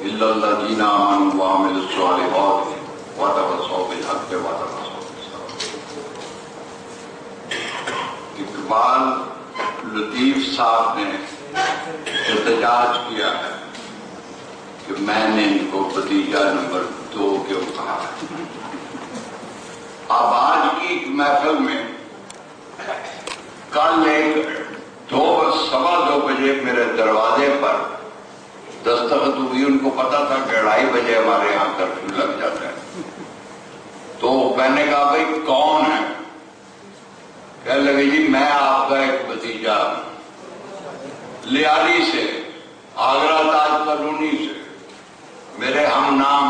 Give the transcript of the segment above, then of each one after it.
إلا الذين آمنوا وعملوا الصالحات وتواصوا بالحق وتواصوا بالصبر. اقبال لطیف صاحب نے احتجاج کیا ہے کہ میں نے ان کو بھتیجا نمبر 2 کیوں کہا ہے. اب آج کی ایک محفل میں کل 2:15 بجے میرے دروازے پر دستخط ہوئی. ان کو پتا تھا کہ 2:30 بجے ہمارے یہاں کرفیو لگ جاتا ہے. تو میں نے کہا بھائی کون ہے؟ کہنے لگے جی میں آپ کا ایک بھتیجا لیالی سے، آگرہ تاج کالونی سے، میرے ہم نام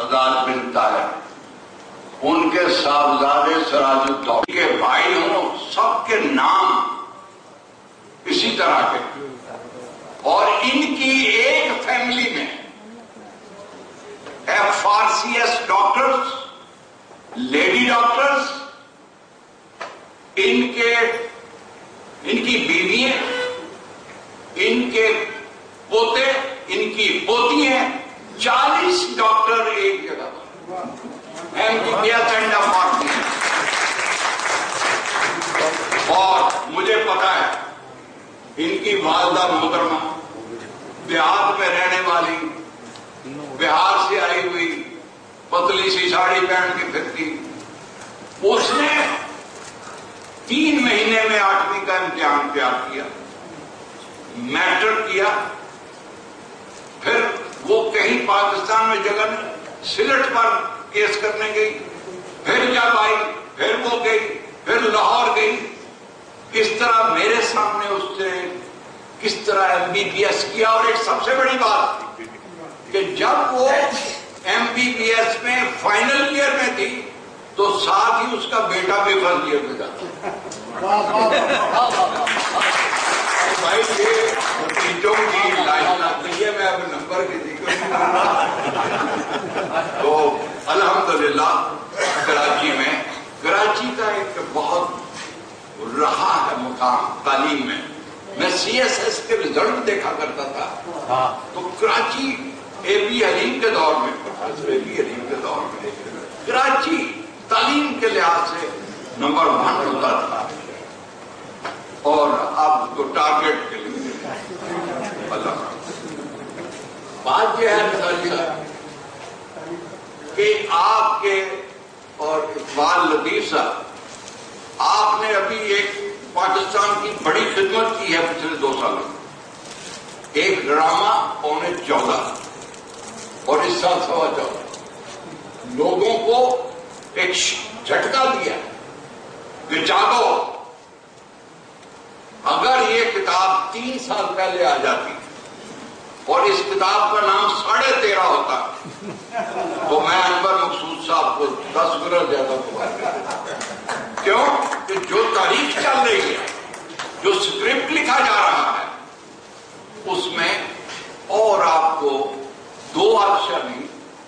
آزاد بن طاہر، ان کے صاحبزادے سراج الدولہ کے بھائی ہوں، سب کے نام اسی طرح کے، اور ان کی ایک فیملی میں FRCS ڈاکٹرز، لیڈی ڈاکٹرز، ان کی بیویاں، ان کے پوتے، ان کی پوتی ہیں، 40 ڈاکٹر ایک جگہ پر. اور مجھے پتا ہے ان کی والدہ محترمہ بہار میں رہنے والی، بہار سے آئی ہوئی، پتلی سی ساڑی پہن کے پھرتی. اس نے 3 مہینے میں 8ویں کا امتحان تیار کیا، میٹرک کیا، پھر وہ کہیں پاکستان میں جگہ نہیں، سلٹ پر کیس کرنے گئی، پھر جب آئی، پھر وہ گئی، پھر لاہور گئی. کس طرح میرے سامنے اس نے کس طرح MBBS کیا. اور ایک سب سے بڑی بات کہ جب وہ MBBS میں فائنل ایئر میں تھی تو ساتھ ہی اس کا بیٹا بھی فرسٹ ایئر میں تھا. بھائی یہ چیزوں کی لائن آتی ہے، میں اب نمبر کسی کو تو الحمدللہ کراچی کا ایک بہت رہا ہے مقام تعلیم میں. میں CSS کے رزلٹ دیکھا کرتا تھا تو کراچی AB حلیم کے دور میں، پروفیسر AB حلیم کے دور میں کراچی تعلیم کے لحاظ سے نمبر 1 ہوتا تھا. اور اب تو ٹارگیٹ کے لیے اللہ بات یہ ہے کہ آپ کے اور اقبال لطیف صاحب، آپ نے ابھی ایک پاکستان کی بڑی خدمت کی ہے پچھلے 2 سالوں میں. ایک ڈرامہ 14 اور اس سال 14.25 لوگوں کو ایک جھٹکا دیا کہ جاگو. اگر یہ کتاب 3 سال پہلے آ جاتی اور اس کتاب کا نام 13.5 ہوتا تو میں انور مقصود صاحب کو 10 گنا زیادہ دعا کرتا. کیوں کہ جو تاریخ چل رہی ہے، جو سکرپٹ لکھا جا رہا ہے، اس میں اور آپ کو 2 عادشاہ نہیں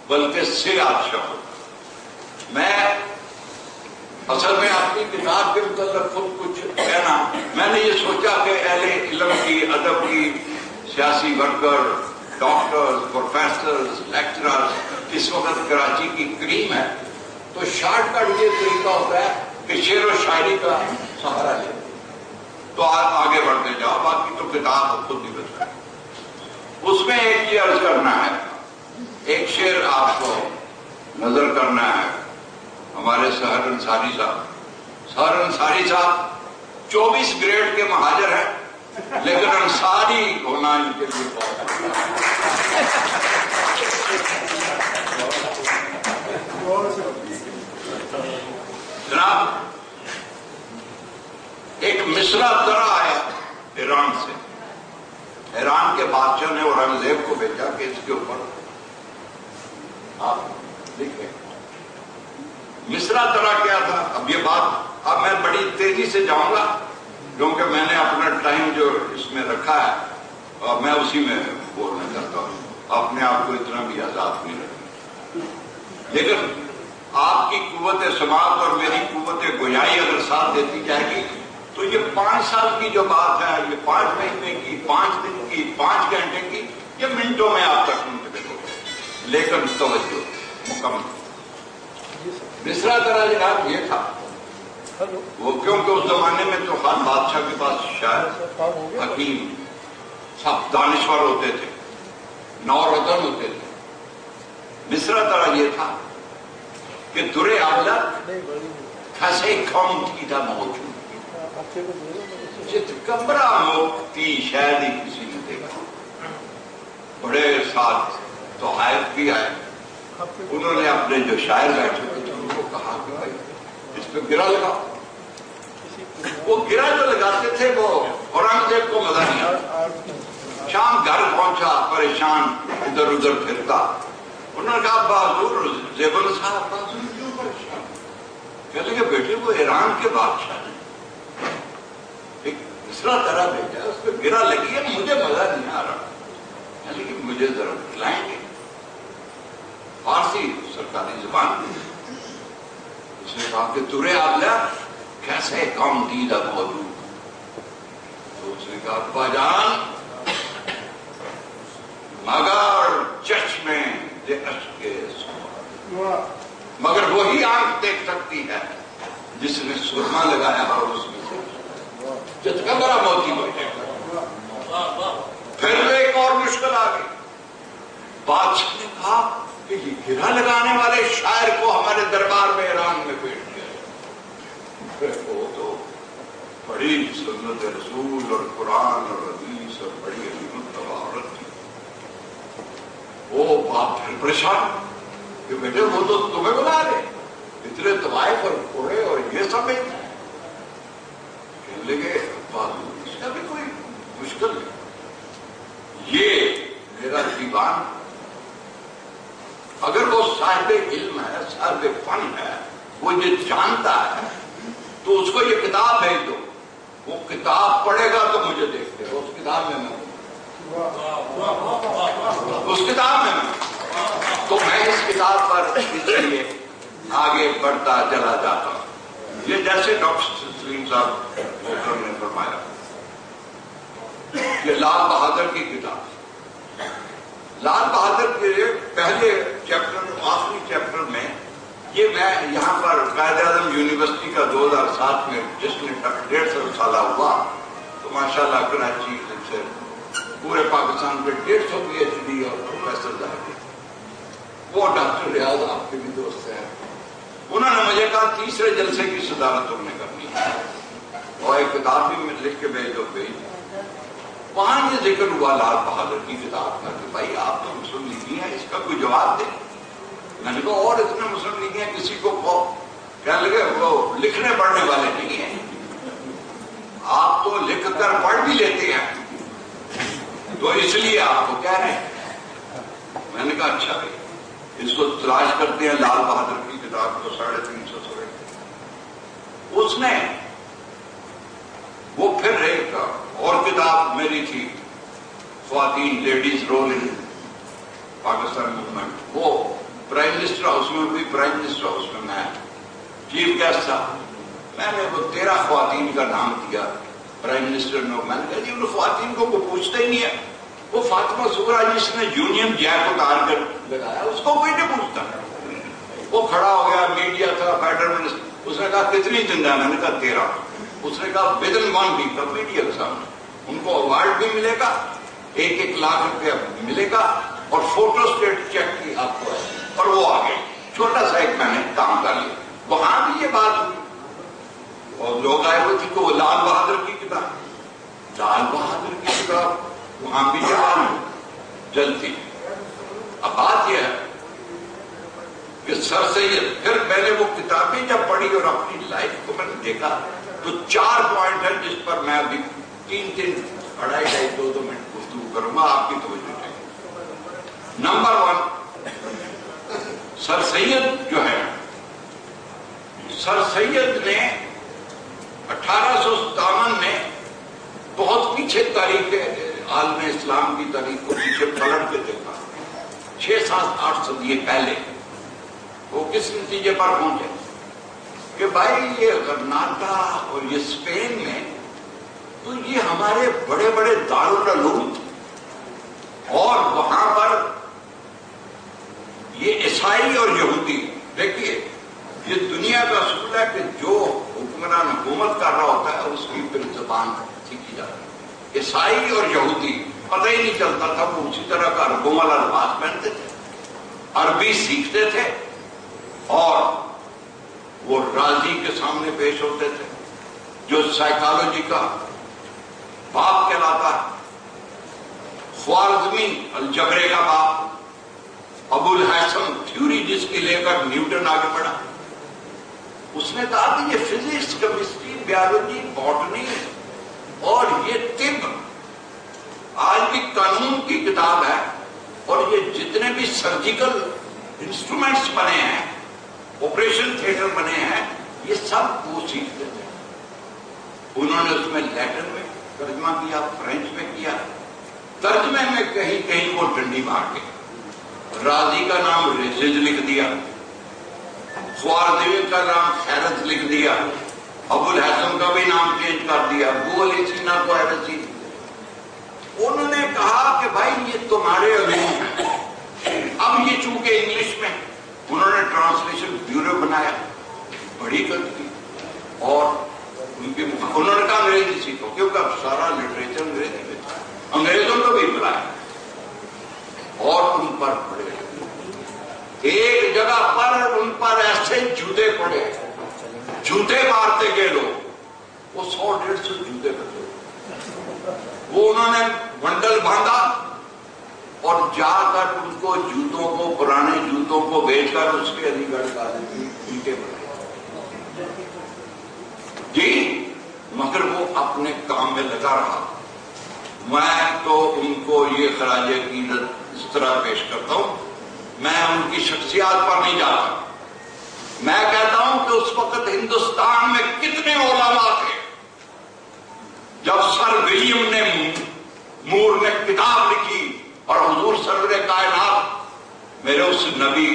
بلکہ 6 عادشاہ ہوگا. میں اصل میں اپنی کتاب کے متعلق خود کچھ کہنا، میں نے یہ سوچا کہ اہل علم کی، ادب کی، سیاسی ورکر، ڈاکٹرز، پروفیسرز، لیکچررز اس وقت کراچی کی کریم ہے، تو شارٹ کٹ یہ طریقہ ہوتا ہے کہ شعر و شاعری کا سہارا لے تو آگے بڑھتے جاؤ، باقی تو کتاب خود ہی بچ ہے. اس میں ایک یہ عرض کرنا ہے، ایک شعر آپ کو نظر کرنا ہے. ہمارے سحر انصاری صاحب 24 گریڈ کے مہاجر ہیں، لیکن انصاری ہونا ان کے لیے بہت جناب. ایک مصرع طرح آیا ایران سے، ایران کے بادشاہ نے اورنگزیب کو بھیجا کہ اس کے اوپر آپ لکھیں. مصرع طرح کیا تھا؟ اب یہ بات اب میں بڑی تیزی سے جاؤں گا کیونکہ میں نے اپنا ٹائم جو اس میں رکھا ہے اور میں اسی میں بولنا چاہتا ہوں. اپنے آپ کو اتنا بھی آزاد نہیں رکھنا، لیکن آپ کی قوت سماعت اور میری قوت گویائی اگر ساتھ دیتی جائے گی تو یہ 5 سال کی جو بات ہے، یہ 5 مہینے کی، 5 دن کی، 5 گھنٹے کی، یہ منٹوں میں آپ تک منتقل ہوگا. لیکن توجہ مکمل مصرع طرح جناب یہ تھا وہ، کیونکہ اس زمانے میں تو خان بادشاہ کے پاس شاعر حکیم سب دانشور ہوتے تھے، نورتن ہوتے تھے۔ مصرع طرح یہ تھا کہ درے آبلا کھسے کھم کی تھا موجود، جت کمرہ موکتی شاید ہی کسی نے دیکھا۔ بڑے ساتھ تو حائف بھی آئے، انہوں نے اپنے جو شاعر بیٹھے تھے ان کو کہا کہ بھائی اس پہ گرا لگا۔ وہ گرا جو لگاتے تھے وہ اورنگزیب کو مزہ نہیں آتا۔ شام گھر پہنچا پریشان، ادھر ادھر پھرتا۔ انہوں نے کہا بہادر زیبل صاحب بہادر کیوں پریشان؟ کہنے لگے بیٹے وہ ایران کے بادشاہ ہیں، ایک مصرع طرح بھیجا اس پہ گرا لگی ہے، مجھے مزہ نہیں آ رہا، کہنے لگے مجھے ذرا کھلائیں گے؟ فارسی سرکاری زبان۔ اس نے کہا کہ ترے آبلا کیسے کم دیدہ موجود؟ تو اس نے کہا ابا جان مگر چشمے دے اشکے سرما، مگر وہی آنکھ دیکھ سکتی ہے جس نے سرما لگایا اور اس میں جس کا بڑا موتی ہو جائے گا۔ پھر ایک اور مشکل آ گئی۔ بادشاہ نے کہا کہ یہ گرا لگانے والے شاعر کو ہمارے دربار میں ایران میں پیش کیا جائے۔ وہ تو بڑی سنت رسول اور قرآن اور حدیث اور بڑی علم عورت تھی۔ وہ باپ پھر پریشان کہ بیٹے وہ تو تمہیں بلا رہے، اتنے طوائف اور کوڑے اور یہ سب کہنے لگے اس کا بھی کوئی مشکل نہیں، یہ میرا دیوان اگر وہ صاحب علم ہے، صاحب فن ہے، وہ یہ جانتا ہے تو اس کو یہ کتاب بھیج دو، وہ کتاب پڑھے گا تو مجھے دیکھ دے، اس کتاب میں اس کتاب میں تو میں اس کتاب پر اس لیے آگے بڑھتا چلا جاتا ہوں۔ یہ جیسے ڈاکٹر سلیم صاحب نے فرمایا کہ لال بہادر کی کتاب، لال بہادر کے پہلے چیپٹر آخری چیپٹر میں یہ میں یہاں پر قائد اعظم یونیورسٹی کا 2007 میں جس میں 150 سالہ ہوا تو ماشاءاللہ کراچی سے پورے پاکستان کے 150 PhD اور پروفیسر آئے، وہ ڈاکٹر ریاض آپ کے بھی دوست ہیں، انہوں نے مجھے کہا تیسرے جلسے کی صدارت تم نے کرنی ہے اور ایک کتاب بھی لکھ کے بھیج دو۔ وہاں یہ ذکر ہوا لال بہادر کی کتاب کا کہ بھائی آپ تو مسلم لیگی ہیں، اس کا کوئی جواب دیں۔ میں نے کہا اور اتنے مسلم لیگی ہیں کسی کو کہنے لگے وہ لکھنے پڑھنے والے نہیں ہیں، آپ تو لکھ کر پڑھ بھی لیتے ہیں تو اس لیے آپ کو کہہ رہے ہیں۔ میں نے کہا اچھا بھائی اس کو تلاش کرتے ہیں، لال بہادر کی کتاب کو 350 سوے۔ اس نے وہ پھر ایک اور کتاب میری تھی خواتین ladies role in Pakistan movement, وہ پرائم منسٹر ہاؤس میں بھی، پرائم منسٹر ہاؤس میں میں چیف گیسٹ تھا، میں نے وہ 13 خواتین کا نام دیا پرائم منسٹر نے، میں نے کہا جی ان خواتین کو کوئی پوچھتا ہی نہیں ہے، وہ فاطمہ سغرا جس نے یونین جیک اتار کر لگایا اس کو کوئی نہیں پوچھتا۔ وہ کھڑا ہو گیا، میڈیا تھا، فیڈرل منسٹر، اس نے کہا کتنی زندہ ہے؟ میں نے کہا 13۔ اس نے کہا ودن 1 ویک میڈیا کے سامنے ان کو اوارڈ بھی ملے گا، 1-1 لاکھ روپیہ ملے گا اور فوٹو اسٹیٹ چیک کی آپ کو ہے، اور وہ آگے چھوٹا سا ایک میں نے کام کر لیا۔ وہاں بھی یہ بات ہوئی اور لوگ آئے ہوئے تھے کہ وہ لال بہادر کی کتاب، لال بہادر کی کتاب، وہاں بھی یہ بات چلتی۔ اب بات یہ ہے کہ سر سید، پھر میں نے وہ کتابیں جب پڑھی اور اپنی لائف کو میں نے دیکھا تو 4 پوائنٹ ہیں جس پر میں ابھی 3-3 2.5 2 منٹ گفتگو کروں گا، آپ کی توجہ چاہیے۔ نمبر 1، سر سید جو ہے، سر سید نے 1857 میں بہت پیچھے تاریخ عالم اسلام کی تاریخ کو پیچھے پلٹ کے دیکھا، 6-7-8 صدیے پہلے وہ کس نتیجے پر پہنچے کہ بھائی یہ غرناطہ اور یہ اسپین میں تو یہ ہمارے بڑے بڑے دارالعلوم اور وہاں پر عیسائی اور یہودی، دیکھیے یہ دنیا کا اصول ہے کہ جو حکمران حکومت کر رہا ہوتا ہے اس کی پھر زبان سیکھی جاتی ہے۔ عیسائی اور یہودی پتہ ہی نہیں چلتا تھا، وہ اسی طرح کا رقم والا لباس پہنتے تھے، عربی سیکھتے تھے اور وہ راضی کے سامنے پیش ہوتے تھے جو سائیکالوجی کا باپ کہلاتا ہے، خوارزمی الجبرے کا باپ، ابو الحسن تھیوری جس کی لے کر نیوٹن آگے بڑھا، اس نے کہا کہ یہ فزکس، کیمسٹری، بیالوجی، باٹنی اور یہ طب آج بھی قانون کی کتاب ہے، اور یہ جتنے بھی سرجیکل انسٹرومنٹس بنے ہیں، آپریشن تھیٹر بنے ہیں، یہ سب وہ سیکھتے تھے۔ انہوں نے اس میں لیٹن میں ترجمہ کیا، فرینچ میں کیا، ترجمے میں کہیں کہیں وہ ڈنڈی مار کے راضی کا نام ریزج لکھ دیا، خوارزمی کا نام خیرت لکھ دیا، ابو الحسن کا بھی نام چینج کر دیا، ابو علی سینا کو ایرسی۔ انہوں نے کہا کہ بھائی یہ تمہارے علوم ہیں، اب یہ چونکہ انگلش میں، انہوں نے ٹرانسلیشن بیورو بنایا، بڑی غلطی، اور انہوں نے کہا انگریزی سیکھو، کیونکہ اب سارا لٹریچر انگریزی میں تھا، انگریزوں کو بھی بلایا اور ان پر پڑے، ایک جگہ پر ان پر ایسے جوتے پڑے، جوتے مارتے گئے لوگ، وہ 100-150 جوتے پڑے، وہ انہوں نے بنڈل باندھا اور جا کر ان کو جوتوں کو، پرانے جوتوں کو بیچ کر اس کے علی گڑھ کالج میں اینٹیں بنائے جی، مگر وہ اپنے کام میں لگا رہا۔ میں تو ان کو یہ خراج عقیدت اس طرح پیش کرتا ہوں، میں ان کی شخصیات پر نہیں جاتا، میں کہتا ہوں کہ اس وقت ہندوستان میں کتنے علماء تھے جب سر ولیم نے مور نے کتاب لکھی اور حضور سرور کائنات میرے اس نبی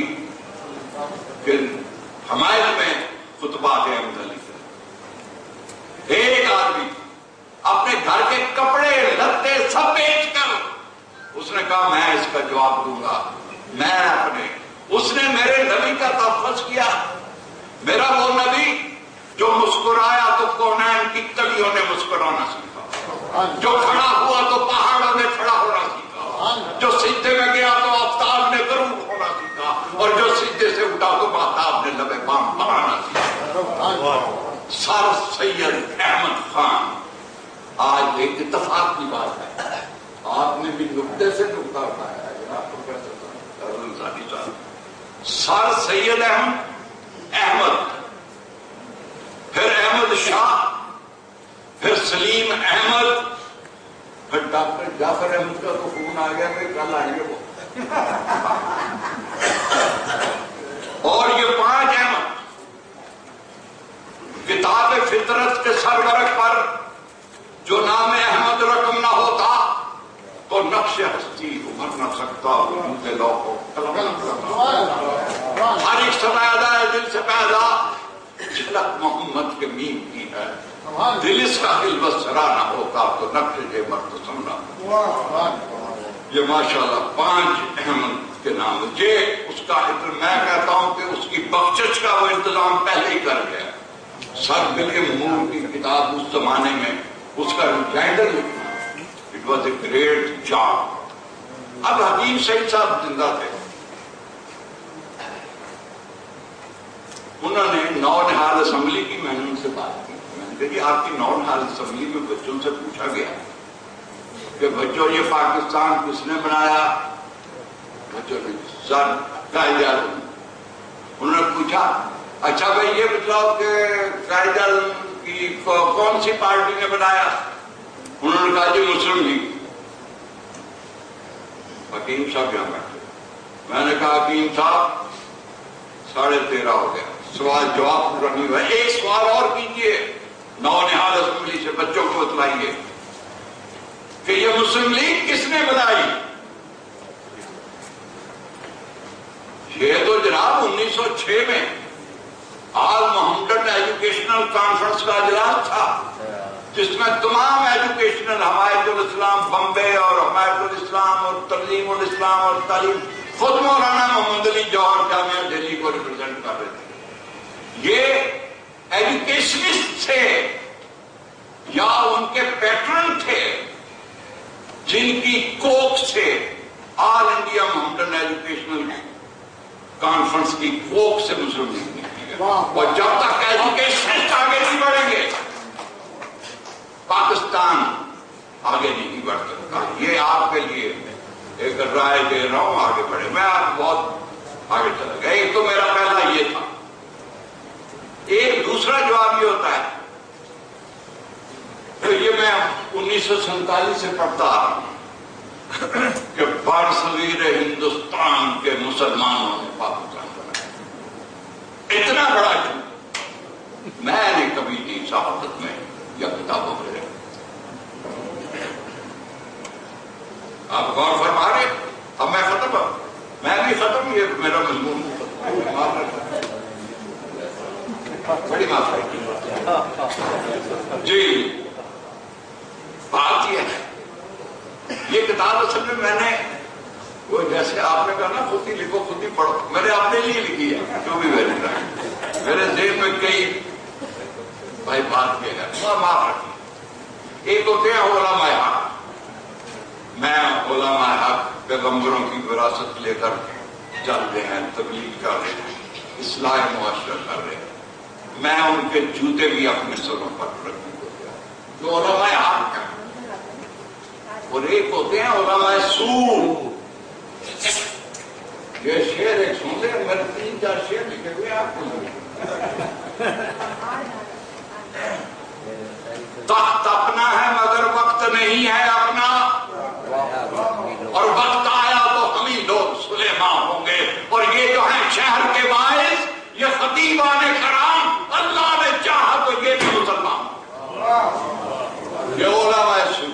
کے حمایت میں خطبات احمد علی، ایک آدمی اپنے گھر کے کپڑے لتے سب بیچ کر اس نے کہا میں اس کا جواب دوں گا، میں اپنے، اس نے میرے نبی کا تحفظ کیا، میرا وہ نبی جو مسکرایا تو کونین کی کلیوں نے مسکرانا سیکھا، جو کھڑا ہوا تو پہاڑوں نے کھڑا ہونا سیکھا، جو سجدے میں گیا تو آفتاب نے غروب ہونا سیکھا، اور جو سجدے سے اٹھا تو آفتاب نے لبے بام پڑھانا سیکھا۔ سر سید احمد خان، آج ایک اتفاق کی بات ہے، آپ نے بھی نقطے سے نقطہ اٹھایا ہے جناب پروفیسر صاحب، سر سید احمد، پھر احمد شاہ، پھر سلیم احمد، پھر ڈاکٹر جعفر احمد کا تو فون آ گیا کہ کل آئیں گے وہ، اور یہ 5 احمد کتاب فطرت کے سرورق پر جو نام احمد رقم نہ ہوتا تو نقش ہستی ابھر نہ سکتا، وجود لوح و قلم نہ کرتا، ہر ایک پیدا ہے دل سے پیدا، جھلک محمد کے میم کی ہے، دل اس کا خلوت سرا نہ ہوتا تو نقش یہ مرتسم نہ ہوتا۔ یہ ماشاءاللہ 5 احمد کے نام، یہ اس کا میں کہتا ہوں کہ اس کی بخشش کا وہ انتظام پہلے ہی کر گیا۔ سر ولیم مور کی کتاب اس زمانے میں اس کا ریمائنڈر لکھنا، it was a great job. اب حکیم سعید صاحب زندہ تھے، انہوں نے نونہال اسمبلی کی، میں نے ان سے بات کی، میں نے کہا آپ کی نونہال اسمبلی میں بچوں سے پوچھا گیا کہ بچوں یہ پاکستان کس نے بنایا؟ بچوں نے سر قائد اعظم۔ انہوں نے پوچھا اچھا بھائی یہ بتلاؤ کہ قائد اعظم کی کون سی پارٹی نے بنایا؟ انہوں نے کہا جی مسلم لیگ۔ حکیم صاحب یہاں بیٹھے، میں نے کہا حکیم صاحب 13:30 ہو گیا، سوال جواب پورا نہیں ہوا، ایک سوال اور کیجئے، نونہال اسمبلی سے بچوں کو بتلائیے کہ یہ مسلم لیگ کس نے بنائی؟ یہ تو جناب 1906 میں آل محمدن ایجوکیشنل کانفرنس کا اجلاس تھا جس میں تمام ایجوکیشنل حمایت الاسلام بمبے اور حمایت الاسلام اور تنظیم الاسلام اور تعلیم خود مولانا محمد علی جوہر جامعہ دہلی کو ریپرزینٹ کر رہے تھے. یہ ایجوکیشنسٹ تھے یا ان کے پیٹرن تھے جن کی کوک سے آل انڈیا محمدن ایجوکیشنل کانفرنس کی کوک سے مسلم لیگ نکلی ہے. اور جب تک ایجوکیشنسٹ آگے نہیں بڑھیں گے پاکستان آگے نہیں بڑھ سکتا. یہ آپ کے لیے ایک رائے دے رہا ہوں, آگے بڑھے. میں آپ بہت آگے چلا گیا. ایک تو میرا پہلا یہ تھا. ایک دوسرا جواب یہ ہوتا ہے تو یہ میں 1947 سے پڑھتا آ رہا ہوں کہ برصغیر ہندوستان کے مسلمانوں نے پاکستان بنایا. اتنا بڑا جھوٹ میں نے کبھی نہیں صحافت میں یا کتابوں میں. آپ غور فرما رہے. اب میں ختم ہوں, میں بھی ختم, یہ میرا مضمون بڑی معاف جی. بات یہ ہے یہ کتاب اصل میں نے وہ جیسے آپ نے کہا نا خود ہی لکھو خود ہی پڑھو, میں نے اپنے لیے لکھی ہے جو بھی میں لکھ رہا ہے. میرے ذہن میں کئی بھائی بات یہ ہے معاف رکھیے. ایک ہوتے ہیں علماء حق. میں علماء حق پیغمبروں کی وراثت لے کر چل رہے ہیں, تبلیغ کر رہے ہیں, اصلاح معاشرہ کر رہے ہیں. میں ان کے جوتے بھی اپنے سروں پر رکھوں گا جو علماء حق ہیں. اور ایک ہوتے ہیں علماء سو. یہ شعر ایک سن لے, میرے 3-4 شعر لکھے ہوئے آپ کو. تخت اپنا ہے مگر وقت نہیں ہے اپنا, اور وقت آیا تو ہم ہی لوگ سلیمان ہوں گے. اور یہ جو ہیں شہر کے باعث یہ خطیبان کرام, اللہ نے چاہا تو یہ بھی مسلمان. یہ علماء سو.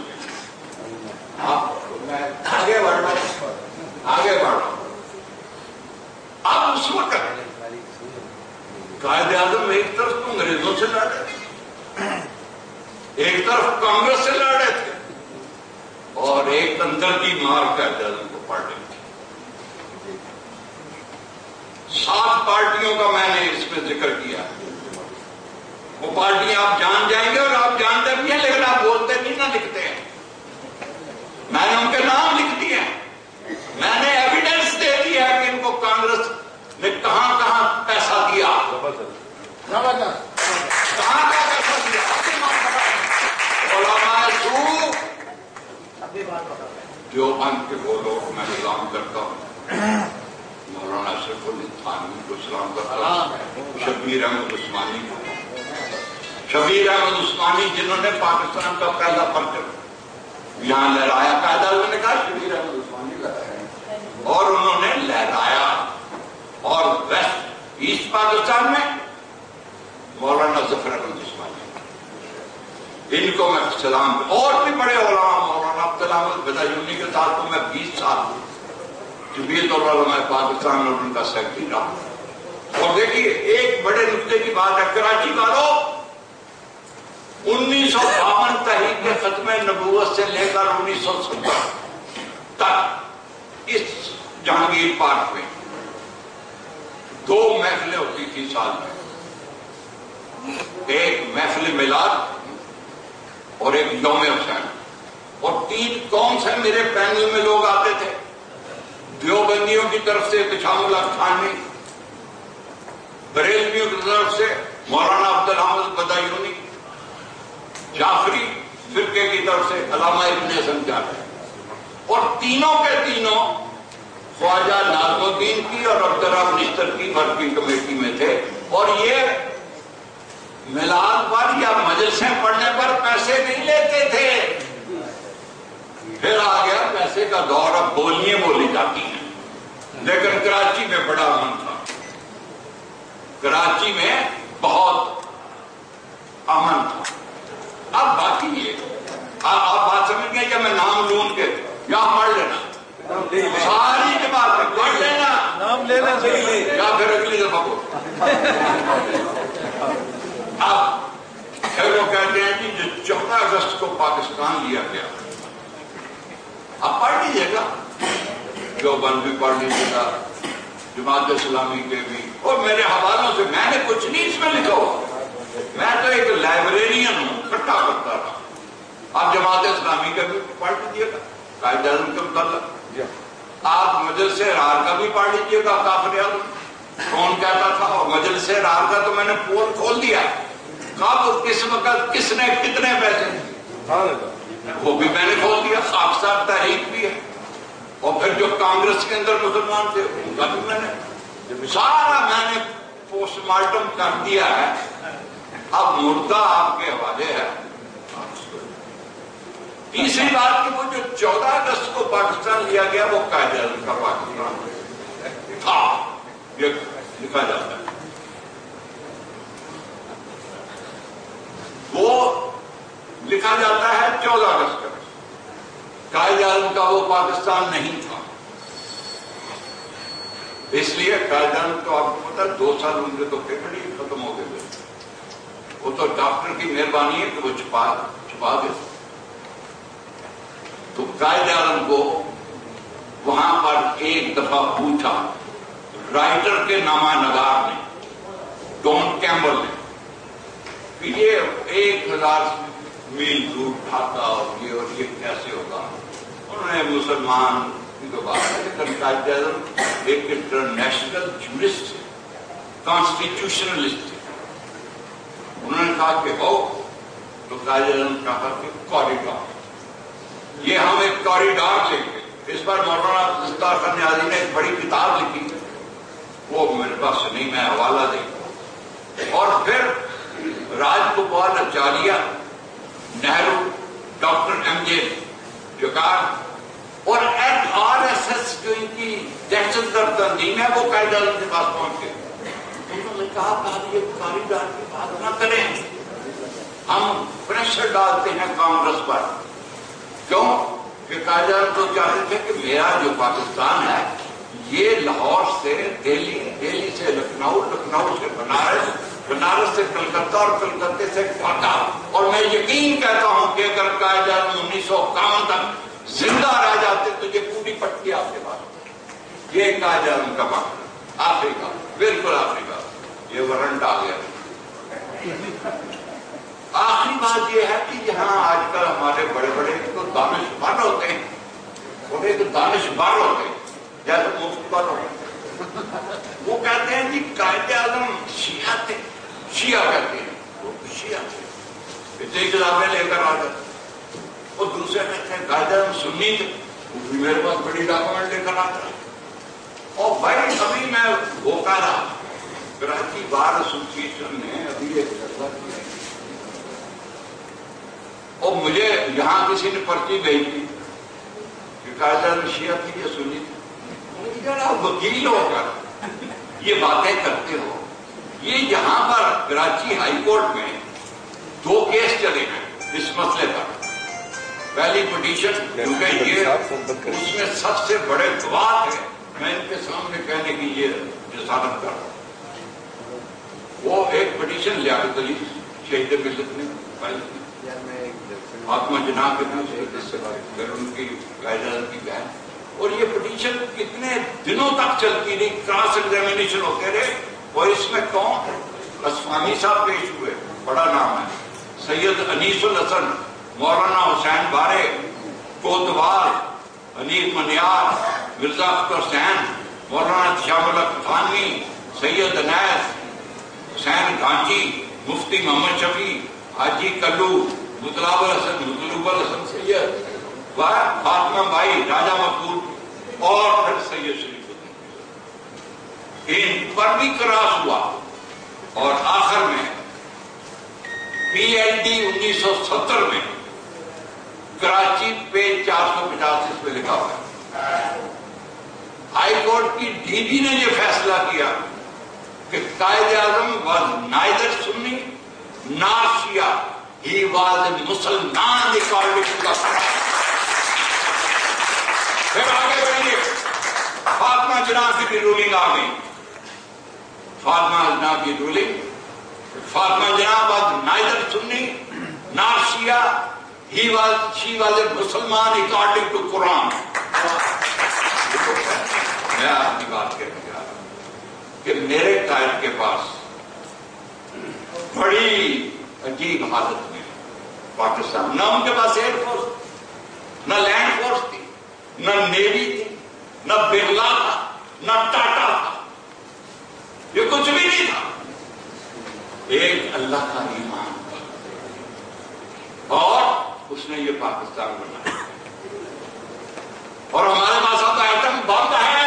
آگے بڑھ رہا ہوں, آگے بڑھ رہا ہوں. اب اس وقت قائد اعظم ایک طرف تو انگریزوں سے لڑ رہے تھے, ایک طرف کانگریس سے لڑ رہے تھے, اور ایک اندر کی مار قائد اعظم کو پڑ رہی تھی. 7 پارٹیوں کا میں نے اس میں ذکر کیا. وہ پارٹیاں آپ جان جائیں گے اور آپ جانتے بھی ہیں لیکن آپ بولتے نہیں نہ لکھتے ہیں. میں نے ان کے نام لکھ دیے ہیں. میں نے ایویڈنس دے دی ہے کہ ان کو کانگریس نے کہاں کہاں پیسہ دیا, کہاں کہاں پیسہ دیا. علماء سو جو بن کے وہ لوگ میں سلام کرتا ہوں. مولانا اشرف علی تھانوی کو سلام کرتا ہوں, شبیر احمد عثمانی کو, شبیر احمد عثمانی جنہوں نے پاکستان کا پہلا پرچم یہاں لہرایا. قائد اعظم نے کہا شبیر احمد عثمانی لہرایا, اور انہوں نے لہرایا. اور ویسٹ ایسٹ پاکستان میں مولانا ظفر احمد عثمانی, ان کو میں سلام. اور بھی بڑے علماء, مولانا عبدالحمد بدایونی کے ساتھ تو میں 20 سال جمعیت العلماء پاکستان اور ان کا سیکرٹری رہا. اور دیکھیے ایک بڑے نقطے کی بات ہے, کراچی والوں 1952 تحریک کے ختم نبوت سے لے کر 1970 تک اس جہانگیر پارک میں 2 محفلیں ہوتی تھی سال میں. ایک محفل میلاد اور ایک یوم حسین. اور 3 کون سے میرے پینل میں لوگ آتے تھے. دیوبندیوں کی طرف سے پشام اللہ خانی, بریلویوں کی طرف سے مولانا عبدالحمد بدایونی, جعفری فرقے کی طرف سے علامہ ابن حسن جعفری. اور تینوں کے تینوں خواجہ ناظم الدین کی اور عبدالرحمن نشتر کی ورکنگ کمیٹی میں تھے. اور یہ میلاد پر یا مجلسیں پڑھنے پر پیسے نہیں لیتے تھے. پھر آ گیا پیسے کا دور, اب بولیاں بولی جاتی ہیں. لیکن کراچی میں بڑا امن تھا, کراچی میں بہت امن تھا. اب باقی یہ آپ بات سمجھ گئے کہ میں نام لوں کے یا پڑھ لینا, ساری جماعت پڑھ لینا, نام لینا یا پھر اگلی دفعہ کو. اب پھر وہ کہتے ہیں کہ جو 14 اگست کو پاکستان لیا گیا, اب پڑھ لیجیے گا. جو بند بھی پڑھ لیجیے گا، جماعت اسلامی کے بھی، اور میرے حوالوں سے، میں نے کچھ نہیں اس میں لکھا ہوا، میں تو ایک لائبریرین ہوں، اکٹھا کرتا رہا۔ آپ جماعت اسلامی کا بھی پڑھ لیجیے گا قائد اعظم کے متعلق، آپ مجلس رار کا بھی پڑھ لیجیے گا کافر اعظم کون کہتا تھا، اور مجلس رار کا تو میں نے پول کھول دیا، کب کس وقت کس نے کتنے پیسے دیے وہ بھی میں نے کھول دیا، خاکسار تحریک بھی ہے، اور پھر جو کانگریس کے اندر مسلمان تھے ان کا بھی میں نے سارا میں نے پوسٹ مارٹم کر دیا ہے، اب مردہ آپ کے حوالے ہے۔ تیسری بات کہ وہ جو 14 اگست کو پاکستان لیا گیا وہ قائد اعظم کا پاکستان تھا، یہ لکھا جاتا ہے، وہ لکھا جاتا ہے 14 اگست کا، قائد اعظم کا وہ پاکستان نہیں تھا، اس لیے قائد اعظم تو آپ کو پتا 2 سال ان کے تو پیپر ہی ختم ہو گئے، وہ تو ڈاکٹر کی مہربانی ہے کہ وہ چھپا دے۔ تو قائد اعظم کو وہاں پر ایک دفعہ پوچھا رائٹر کے نامہ نگار نے، ڈون کیمبل نے، کہ یہ 1000 میل دور کھاتا اور یہ کیسے ہوگا، انہوں نے مسلمان کی تو بات ہے، لیکن قائد اعظم ایک انٹرنیشنل جورسٹ تھے، کانسٹیٹیوشنلسٹ تھے، انہوں نے کہا کہ ہو، تو قائد اعظم نے کہا کہ کوریڈور، یہ ہم ایک کوریڈور لیں گے۔ اس پر مولانا دستار خان نیازی نے ایک بڑی کتاب لکھی، وہ میرے پاس نہیں، میں حوالہ دیں، اور پھر Raj Gopal Acharya, Nehru, doctor M J Jokar اور RSS جو ان کی دہشت گرد تنظیم ہے وہ قائد اعظم کے پاس پہنچ گئے، انہوں نے کہا کہ یہ کوریڈور کی بات نہ کریں، ہم پریشر ڈالتے ہیں کانگریس پر، کیوں کہ قائد اعظم تو چاہتے تھے کہ میرا جو پاکستان ہے یہ لاہور سے دہلی، دہلی سے لکھنؤ، لکھنؤ سے بنارس، بنارس سے کلکتہ اور کلکتے سے ڈھاکہ، اور میں یقین کہتا ہوں کہ اگر قائد اعظم 1951 تک زندہ رہ جاتے تو یہ پوری پٹی آپ کے پاس، یہ قائد اعظم کا وقت آخری کا، بالکل آخری کا، یہ وارنٹ آ گیا۔ آخری بات یہ ہے کہ یہاں آج کل ہمارے بڑے بڑے تو دانشور ہوتے ہیں، اور ایک دانشور ہوتے ہیں جیسے مفت پر ہوتے ہیں، وہ کہتے ہیں کہ قائد اعظم شیعہ تھے، شیعہ کہتے ہیں، وہ شیعہ تھے، اتنی کتابیں لے کر آ جاتے، اور دوسرے کہتے ہیں قائد اعظم سنی تھے، وہ بھی میرے پاس بڑی ڈاکومنٹ لے کر آتا ہے، اور بھائی ابھی میں وہ کہہ رہا کراچی بار ایسوسیشن نے ابھی ایک فیصلہ کیا، اور مجھے یہاں کسی نے پرچی بھیجی کہ قائد اعظم شیعہ تھی یا سنی تھی، آپ وکیل ہو کر یہ باتیں کرتے ہو، یہ یہاں پر کراچی ہائی کورٹ میں 2 کیس چلے ہیں اس مسئلے پر، پہلی پٹیشن کیونکہ یہ اس میں سب سے بڑے گواہ تھے، میں ان کے سامنے کہنے کی یہ جسارت کر رہا ہوں، وہ ایک پٹیشن لیاقت علی شہید ملت نے فائل کی، فاطمہ جناح کے پھر ان کی قائد اعظم کی بہن، اور یہ پٹیشن کتنے دنوں تک چلتی رہی، کراس ایگزامینیشن ہوتے رہے، اور اس میں کون اصفہانی صاحب پیش ہوئے، بڑا نام ہے، سید انیس الحسن، مولانا حسین بارے، کوتوال، حنیف منیار، مرزا اختر حسین، مولانا شام الحق تھانوی، سید انیس، حسین گانجی، مفتی محمد شفیع، حاجی کلو، مطلب الحسن سید، فاطمہ بائی، راجہ مقبول، اور پھر سید شریف الدین، ان پر بھی کراس ہوا، اور آخر میں PLD 1970 میں کراچی پیج 485 پہ لکھا ہوا ہے، ہائی کورٹ کی DG نے یہ فیصلہ کیا کہ Quaid Azam was neither Sunni nor Shia, he was a Musliman according to the Quran۔ پھر آگے بڑھیے، فاطمہ جناح کی بھی رولنگ آ گئی، فاطمہ جناح کی ruling, Fatima Jinnah was neither Sunni nor Shia, she was a Musliman according to Quran۔ میں آپ کی بات کہنے جا رہا ہوں کہ میرے قائد کے پاس بڑی عجیب حالت میں پاکستان، نہ ان کے پاس ایئر فورس، نہ لینڈ فورس تھی، نہ نیوی تھی، نہ برلا تھا، نہ ٹاٹا تھا، یہ کچھ بھی نہیں تھا، ایک اللہ کا ایمان تھا اور اس نے یہ پاکستان بنایا۔ اور ہمارے پاس اب ایٹم بم ہے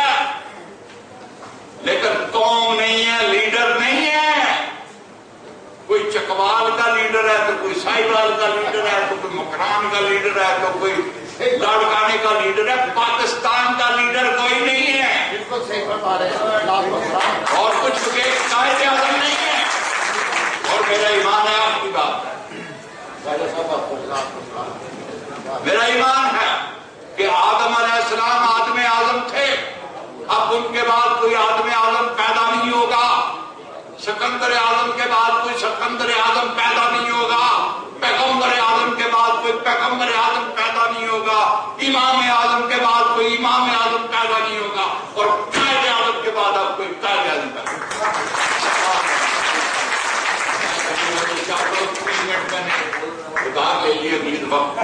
لیکن قوم نہیں ہے، لیڈر نہیں ہے۔ کوئی چکوال کا لیڈر ہے تو کوئی ساہیوال کا لیڈر ہے تو کوئی مکران کا لیڈر ہے تو کوئی لاڑکانے کا لیڈر ہے، پاکستان کا لیڈر کوئی نہیں ہے۔ بالکل صحیح فرما رہے ہیں۔ اور کچھ قائد اعظم نہیں ہے۔ اور میرا ایمان ہے، آپ کی بات ہے، میرا ایمان ہے کہ آدم علیہ السلام آدم اعظم تھے، اب ان کے بعد کوئی آدم اعظم پیدا نہیں ہوگا، سکندر اعظم کے بعد کوئی سکندر اعظم پیدا نہیں ہوگا، پیغمبر اعظم کے بعد کوئی پیغمبر اعظم پیدا نہیں ہوگا، امام اعظم کے بعد کوئی امام اعظم پیدا نہیں ہوگا، اور قائد اعظم کے بعد اب کوئی قائد اعظم پیدا نہیں ہوگا۔ 3 منٹ میں نے خدا کے لیے امید وقت